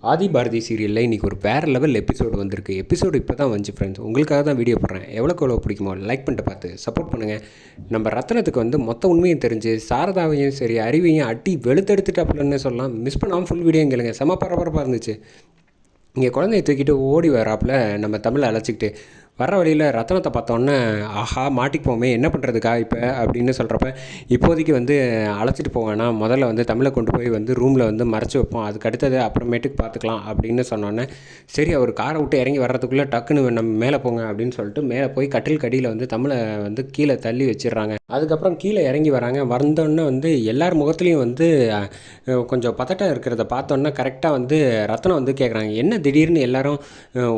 ஆதி பாரதி சீரியலில் இன்றைக்கி ஒரு வேறு லெவல் எபிசோடு வந்திருக்கு. எபிசோடு இப்போ தான் வந்துச்சு ஃப்ரெண்ட்ஸ். உங்களுக்காக தான் வீடியோ போடுறேன். எவ்வளோ பிடிக்குமோ லைக் பண்ணிட்டு பார்த்து சப்போர்ட் பண்ணுங்கள். நம்ம ரத்தனத்துக்கு வந்து மொத்த உண்மையும் தெரிஞ்சு சாரதாவையும் சரி அறிவையும் அட்டி வெளுத்தெடுத்துட்டு அப்படின்னு சொல்லலாம். மிஸ் பண்ணாமல் ஃபுல் வீடியோ கேளுங்க. செம பரபரப்பாக இருந்துச்சு. இங்கே குழந்தைய தூக்கிட்டு ஓடி வராப்பில் நம்ம தமிழை அழைச்சிக்கிட்டு வர வழியில் ரத்தனத்தை பார்த்தோன்னே ஆஹா மாட்டிப்போமே என்ன பண்ணுறதுக்கா இப்போ அப்படின்னு சொல்கிறப்ப இப்போதைக்கு வந்து அழைச்சிட்டு போவேன்னா முதல்ல வந்து தமிழை கொண்டு போய் வந்து ரூமில் வந்து மறைச்சி வைப்போம், அதுக்கு அடுத்தது அப்புறமேட்டுக்கு பார்த்துக்கலாம் அப்படின்னு சொன்னோன்னே சரி அவர் காரை விட்டு இறங்கி வர்றதுக்குள்ளே டக்குன்னு நம்ம மேலே போங்க அப்படின்னு சொல்லிட்டு மேலே போய் கட்டில் கடியில் வந்து தமிழை வந்து கீழே தள்ளி வச்சிடுறாங்க. அதுக்கப்புறம் கீழே இறங்கி வராங்க. வந்தோடனே வந்து எல்லார் முகத்துலேயும் வந்து கொஞ்சம் பதட்டம் இருக்கிறத பார்த்தோன்னே கரெக்டாக வந்து ரத்தனம் வந்து கேட்குறாங்க, என்ன திடீர்னு எல்லோரும்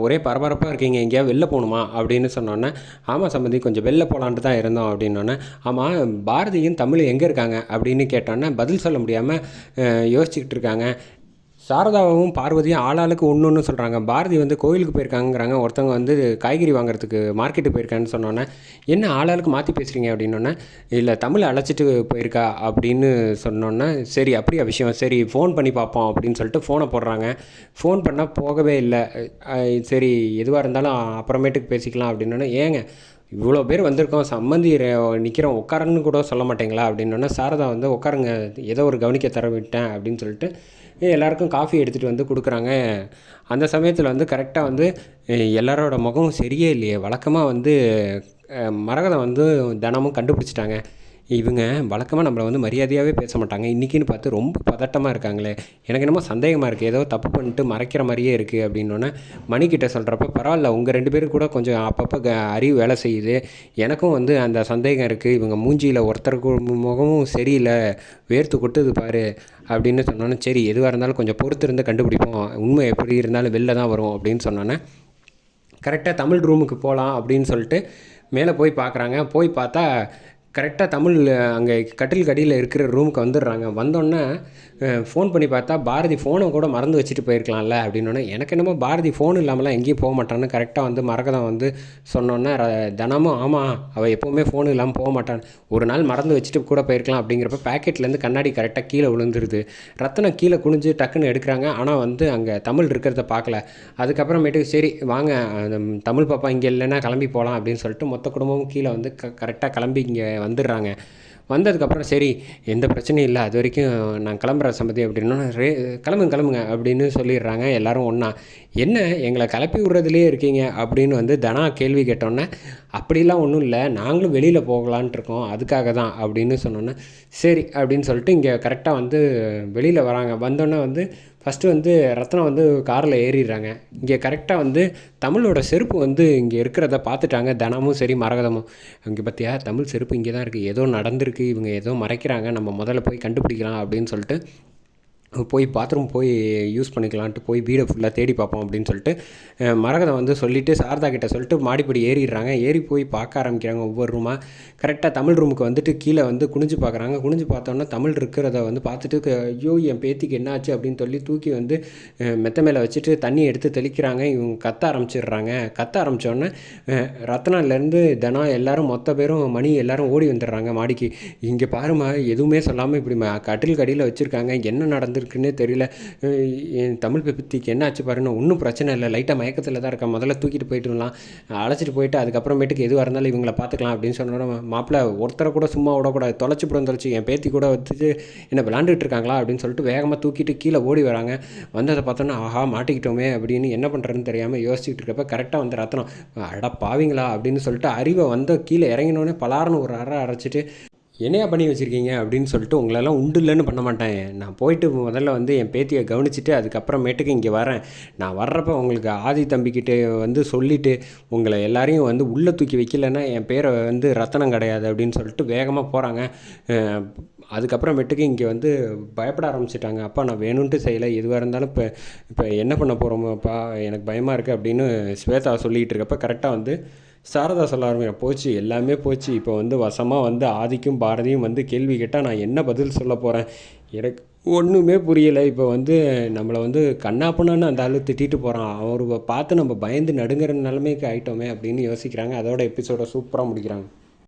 ஒரே பரபரப்பாக இருக்கீங்க, எங்கேயாவது வெளில போகணுமா அப்படின்னு சொன்னோன்னே ஆமாம் சம்பந்தி கொஞ்சம் வெளில போகலான்ட்டு தான் இருந்தோம் அப்படின்னோடனே ஆமாம் பாரதியும் தமிழ் எங்கே இருக்காங்க அப்படின்னு கேட்டோன்னே பதில் சொல்ல முடியாமல் யோசிச்சுக்கிட்டு இருக்காங்க. சாரதாவும் பார்வதியும் ஆளாளுக்கு ஒன்று சொல்கிறாங்க. பாரதி வந்து கோயிலுக்கு போயிருக்காங்கிறாங்க, ஒருத்தவங்க வந்து காய்கறி வாங்குறதுக்கு மார்க்கெட்டு போயிருக்கான்னு சொன்னோன்னே என்ன ஆளாளுக்கு மாற்றி பேசுகிறீங்க அப்படின்னோடனே இல்லை தமிழை அழைச்சிட்டு போயிருக்கா அப்படின்னு சொன்னோன்னே சரி அப்படியா விஷயம், சரி ஃபோன் பண்ணி பார்ப்போம் அப்படின்னு சொல்லிட்டு ஃபோனை போடுறாங்க. ஃபோன் பண்ணால் போகவே இல்லை. சரி எதுவாக இருந்தாலும் அப்புறமேட்டுக்கு பேசிக்கலாம் அப்படின்னோடனே ஏங்க இவ்வளோ பேர் வந்திருக்கோம் சம்மந்தி நிற்கிறோம் உட்காரன்னு கூட சொல்ல மாட்டேங்களா அப்படின்னோடனே சாரதா வந்து உட்காருங்க ஏதோ ஒரு கவனிக்க தர விட்டேன் அப்படின்னு சொல்லிட்டு எல்லாருக்கும் காஃபி எடுத்துகிட்டு வந்து கொடுக்குறாங்க. அந்த சமயத்தில் வந்து கரெக்டாக வந்து எல்லாரோட முகமும் சரியே இல்லையே. வழக்கமாக வந்து மரகதம் வந்து தினமும் கண்டுபிடிச்சிட்டாங்க. இவங்க வழக்கமாக நம்மளை வந்து மரியாதையாகவே பேச மாட்டாங்க, இன்றைக்கின்னு பார்த்து ரொம்ப பதட்டமாக இருக்காங்களே, எனக்கு என்னமோ சந்தேகமாக இருக்குது, ஏதோ தப்பு பண்ணிட்டு மறைக்கிற மாதிரியே இருக்குது அப்படின்னோடனே மணிக்கிட்ட சொல்கிறப்ப பரவாயில்ல உங்கள் 2 பேரும் கூட கொஞ்சம் அப்பப்போ அறிவு வேலை செய்யுது, எனக்கும் வந்து அந்த சந்தேகம் இருக்குது, இவங்க மூஞ்சியில் ஒருத்தருக்கு முகமும் சரியில்லை வேர்த்து கொட்டுது பாரு அப்படின்னு சொன்னோன்னே சரி எதுவாக இருந்தாலும் கொஞ்சம் பொறுத்து இருந்து கண்டுபிடிப்போம், உண்மை எப்படி இருந்தாலும் வெளில தான் வரும் அப்படின்னு சொன்னோன்னே கரெக்டாக தமிழ் ரூமுக்கு போகலாம் அப்படின்னு சொல்லிட்டு மேலே போய் பார்க்குறாங்க. போய் பார்த்தா கரெக்டாக தமிழ் அங்கே கட்டில் கடியில் இருக்கிற ரூமுக்கு வந்துடுறாங்க. வந்தோடனே ஃபோன் பண்ணி பார்த்தா பாரதி ஃபோனை கூட மறந்து வச்சுட்டு போயிருக்கலாம்ல அப்படின்னோடனே எனக்கு என்னமோ பாரதி ஃபோன் இல்லாமலாம் எங்கேயும் போக மாட்டான்னு கரெக்டாக வந்து மரகதம் வந்து சொன்னோன்னே தினமும் ஆமாம் அவள் எப்போவுமே ஃபோன் இல்லாமல் போக மாட்டான், ஒரு நாள் மறந்து வச்சுட்டு கூட போயிருக்கலாம் அப்படிங்கிறப்ப பேக்கெட்லேருந்து கண்ணாடி கரெக்டாக கீழே விழுந்துருது. ரத்தனம் கீழே குனிஞ்சு டக்குன்னு எடுக்கிறாங்க. ஆனால் வந்து அங்கே தமிழ் இருக்கிறத பார்க்கல. அதுக்கப்புறமேட்டுக்கு சரி வாங்க தமிழ் பாப்பா இங்கே இல்லைன்னா கிளம்பி போகலாம் அப்படின்னு சொல்லிட்டு மொத்த குடும்பமும் கீழே வந்து கரெக்டாக கிளம்பி இங்கே வந்துடுறாங்க. வந்ததுக்கப்புறம் சரி எந்த பிரச்சனையும் இல்லை, அது வரைக்கும் நான் கிளம்புற சம்பந்தி அப்படின்னா கிளம்புங்க அப்படின்னு சொல்லிடுறாங்க எல்லோரும் ஒன்றா. என்ன எங்களை கிளப்பி விட்றதுலேயே இருக்கீங்க அப்படின்னு வந்து தனா கேள்வி கேட்டோன்னே அப்படிலாம் ஒன்றும் இல்லை, நாங்களும் வெளியில் போகலான்ட்டு இருக்கோம் அதுக்காக தான் அப்படின்னு சொன்னோன்னே சரி அப்படின்னு சொல்லிட்டு இங்கே கரெக்டாக வந்து வெளியில் வராங்க. வந்தோன்னே வந்து ஃபஸ்ட்டு வந்து ரத்னம் வந்து காரில் ஏறிடுறாங்க. இங்கே கரெக்டாக வந்து தமிழோட செருப்பு வந்து இங்கே இருக்கிறத பார்த்துட்டாங்க தனமும் சரி மரகதமும். இங்கே பார்த்தியா தமிழ் செருப்பு இங்கே தான் இருக்குது, ஏதோ நடந்திருக்கு, இவங்க ஏதோ மறைக்கிறாங்க, நம்ம முதல்ல போய் கண்டுபிடிக்கலாம் அப்படின்னு சொல்லிட்டு போய் பாத்ரூம் போய் யூஸ் பண்ணிக்கலான்ட்டு போய் வீடை ஃபுல்லாக தேடி பார்ப்போம் அப்படின்னு சொல்லிட்டு மரகதம் வந்து சொல்லிவிட்டு சாரதா கிட்ட சொல்லிட்டு மாடிப்படி ஏறிடுறாங்க. ஏறி போய் பார்க்க ஆரம்பிக்கிறாங்க ஒவ்வொரு ரூமாக. கரெக்டாக தமிழ் ரூமுக்கு வந்துட்டு கீழே வந்து குனிஞ்சு பார்க்குறாங்க. குனிஞ்சு பார்த்தோன்னா தமிழ் இருக்கிறத வந்து பார்த்துட்டு ஐயோ என் பேத்திக்கு என்ன ஆச்சு அப்படின்னு சொல்லி தூக்கி வந்து மெத்த மேலே வச்சுட்டு தண்ணி எடுத்து தெளிக்கிறாங்க. இவங்க கத்த ஆரம்பிச்சிடுறாங்க. கத்த ஆரம்பித்தோடனே ரத்னாலேருந்து தினம் எல்லோரும் மொத்த பேரும் மணி எல்லோரும் ஓடி வந்துடுறாங்க மாடிக்கு. இங்கே பாருமா எதுவுமே சொல்லாமல் இப்படி கட்டில் கடியில் வச்சுருக்காங்க, என்ன நடந்திருக்குன்னே தெரியல, என் தமிழ் பற்றிக்கு என்ன ஆச்சு பாருன்னு. ஒன்றும் பிரச்சனை இல்லை, லைட்டாக மயக்கத்தில் தான் இருக்கேன், முதல்ல தூக்கிட்டு போயிட்டுலாம் அழைச்சிட்டு போயிட்டு அதுக்கப்புறமேட்டுக்கு எதுவாக இருந்தாலும் இவங்களை பார்த்துக்கலாம் அப்படின்னு சொன்னோன்னா மாப்பிள்ளை ஒருத்தரை கூட சும்மா விடக்கூடாது, தொலைச்சி என் பேத்தி கூட வந்துட்டு என்ன விளாண்டுட்டு இருக்காங்களா அப்படின்னு சொல்லிட்டு வேகமாக தூக்கிட்டு கீழே ஓடி வராங்க. வந்ததை பார்த்தோன்னா ஆஹா மாட்டிக்கிட்டோமே அப்படின்னு என்ன பண்ணுறதுன்னு தெரியாமல் யோசிச்சுட்டு இருக்கப்ப கரெக்டாக வந்து ரத்தனம் அட பாவீங்களா அப்படின்னு சொல்லிட்டு அறிவை வந்து கீழே இறங்கினோடனே பலாருன்னு ஒரு அரைச்சிட்டு என்னையா பண்ணி வச்சுருக்கீங்க அப்படின்னு சொல்லிட்டு உங்களெல்லாம் உண்டு இல்லைன்னு பண்ண மாட்டேன், நான் போயிட்டு முதல்ல வந்து என் பேத்தியை கவனிச்சுட்டு அதுக்கப்புறமேட்டுக்கு இங்கே வரேன், நான் வர்றப்போ உங்களுக்கு ஆதி தம்பிக்கிட்டே வந்து சொல்லிவிட்டு உங்களை எல்லாரையும் வந்து உள்ளே தூக்கி வைக்கலைன்னா என் பேரை வந்து ரத்தனம் கிடையாது அப்படின்னு சொல்லிட்டு வேகமாக போகிறாங்க. அதுக்கப்புறமேட்டுக்கு இங்கே வந்து பயப்பட ஆரம்பிச்சிட்டாங்க. அப்பா நான் வேணும்ன்ட்டு செய்யலை, எதுவாக இருந்தாலும் இப்போ என்ன பண்ண போகிறோமோப்பா எனக்கு பயமாக இருக்குது அப்படின்னு ஸ்வேதா சொல்லிகிட்டு இருக்கப்போ கரெக்டாக வந்து சாரதா சொல்ல ஆரம்பிக்கிறேன், போச்சு எல்லாமே போச்சு, இப்போ வந்து வசமாக வந்து ஆதிக்கும் பாரதியும் வந்து கேள்வி கேட்டால் நான் என்ன பதில் சொல்ல போகிறேன், எனக்கு ஒன்றுமே புரியலை. இப்போ வந்து நம்மளை வந்து கண்ணாப்புனான்னு அந்த ஆள் திட்டிட்டு போகிறான், அவரை பார்த்து நம்ம பயந்து நடுங்கிற நிலைமைக்கு ஆகிட்டோமே அப்படின்னு யோசிக்கிறாங்க. அதோட எபிசோட சூப்பராக முடிக்கிறாங்க.